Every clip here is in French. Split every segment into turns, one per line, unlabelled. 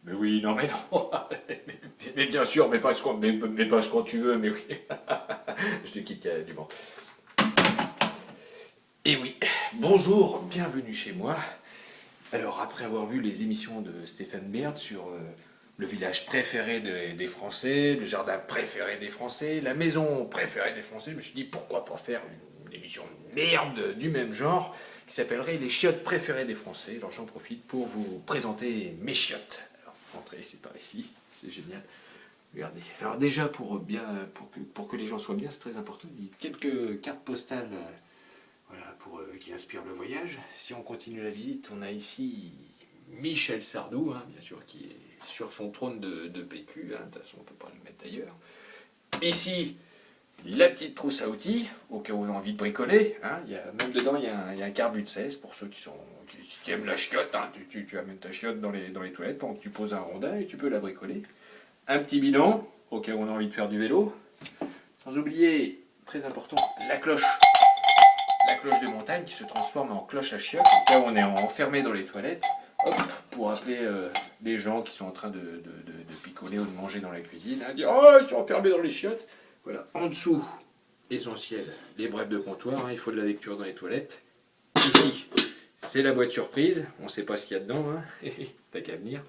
Mais oui, non, mais non. Mais bien sûr, mais pas quand tu veux, mais oui. Je te quitte, il y a du vent. Et oui, bonjour, bienvenue chez moi. Alors, après avoir vu les émissions de Stéphane Baird sur le village préféré des Français, le jardin préféré des Français, la maison préférée des Français, je me suis dit pourquoi pas faire une émission de merde du même genre qui s'appellerait Les chiottes préférées des Français. Alors, j'en profite pour vous présenter mes chiottes. Alors, entrez, c'est par ici, c'est génial. Regardez. Alors déjà pour que les gens soient bien, c'est très important. Il y a quelques cartes postales voilà, qui inspirent le voyage. Si on continue la visite, on a ici Michel Sardou, hein, bien sûr, qui est sur son trône de PQ. Hein, de toute façon, on ne peut pas le mettre ailleurs. Ici, la petite trousse à outils, au cas où on a envie de bricoler. Hein, même dedans, il y a un carbut de 16 pour ceux qui aiment la chiotte. Hein, tu amènes ta chiotte dans les toilettes pendant que tu poses un rondin et tu peux la bricoler. Un petit bidon, au cas où on a envie de faire du vélo. Sans oublier, très important, la cloche. La cloche de montagne qui se transforme en cloche à chiottes. Au cas où on est enfermé dans les toilettes, hop, pour appeler les gens qui sont en train de picoler ou de manger dans la cuisine. Hein, dire oh, je suis enfermé dans les chiottes. Voilà, en dessous, essentiel, les brèves de comptoir. Hein, il faut de la lecture dans les toilettes. Ici, c'est la boîte surprise. On ne sait pas ce qu'il y a dedans. Hein. T'as qu'à venir.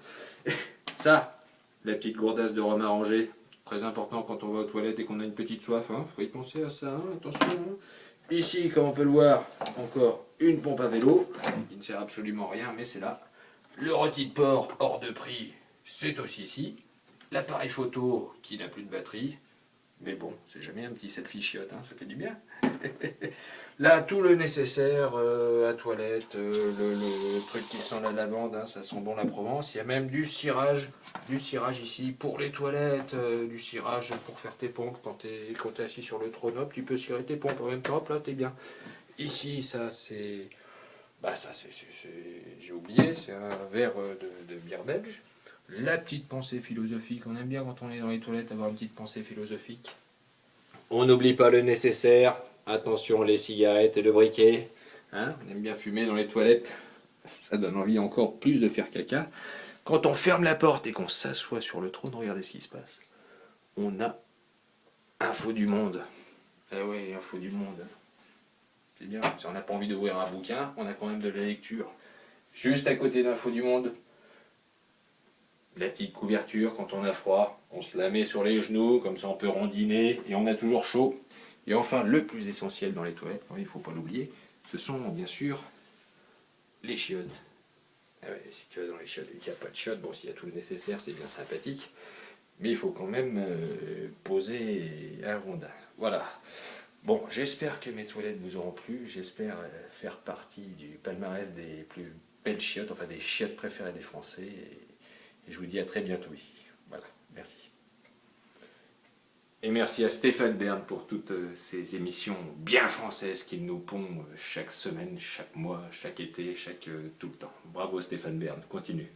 Ça, la petite gourdasse de rhum arrangé, très important quand on va aux toilettes et qu'on a une petite soif, hein. Faut y penser à ça, hein. Attention. Hein. Ici, comme on peut le voir, encore une pompe à vélo, qui ne sert absolument à rien, mais c'est là. Le rôti de porc hors de prix, c'est aussi ici. L'appareil photo qui n'a plus de batterie, mais bon, c'est jamais un petit selfie chiotte, hein, ça fait du bien. Là, tout le nécessaire à toilette, le truc qui sent la lavande, hein, ça sent bon la Provence. Il y a même du cirage ici pour les toilettes, du cirage pour faire tes pompes quand t'es assis sur le trône. Hop, tu peux cirer tes pompes en même temps, hop là, t'es bien. Ici, ça c'est. Bah, ça j'ai oublié, c'est un verre de bière belge. La petite pensée philosophique, on aime bien quand on est dans les toilettes avoir une petite pensée philosophique. On n'oublie pas le nécessaire. Attention, les cigarettes et le briquet. Hein, on aime bien fumer dans les toilettes. Ça donne envie encore plus de faire caca. Quand on ferme la porte et qu'on s'assoit sur le trône, regardez ce qui se passe. On a info du monde. Eh ouais, info du monde. C'est bien. Si on n'a pas envie d'ouvrir un bouquin, on a quand même de la lecture. Juste à côté d'info du monde, la petite couverture quand on a froid, on se la met sur les genoux, comme ça on peut rondiner et on a toujours chaud. Et enfin, le plus essentiel dans les toilettes, il ne faut pas l'oublier, ce sont bien sûr les chiottes. Ah ouais, si tu vas dans les chiottes et qu'il n'y a pas de chiottes, bon, s'il y a tout le nécessaire, c'est bien sympathique. Mais il faut quand même poser un rondin. Voilà. Bon, j'espère que mes toilettes vous auront plu. J'espère faire partie du palmarès des plus belles chiottes, enfin des chiottes préférées des Français. Et je vous dis à très bientôt ici. Voilà, merci. Et merci à Stéphane Bern pour toutes ces émissions bien françaises qu'il nous pond chaque semaine, chaque mois, chaque été, tout le temps. Bravo Stéphane Bern, continue.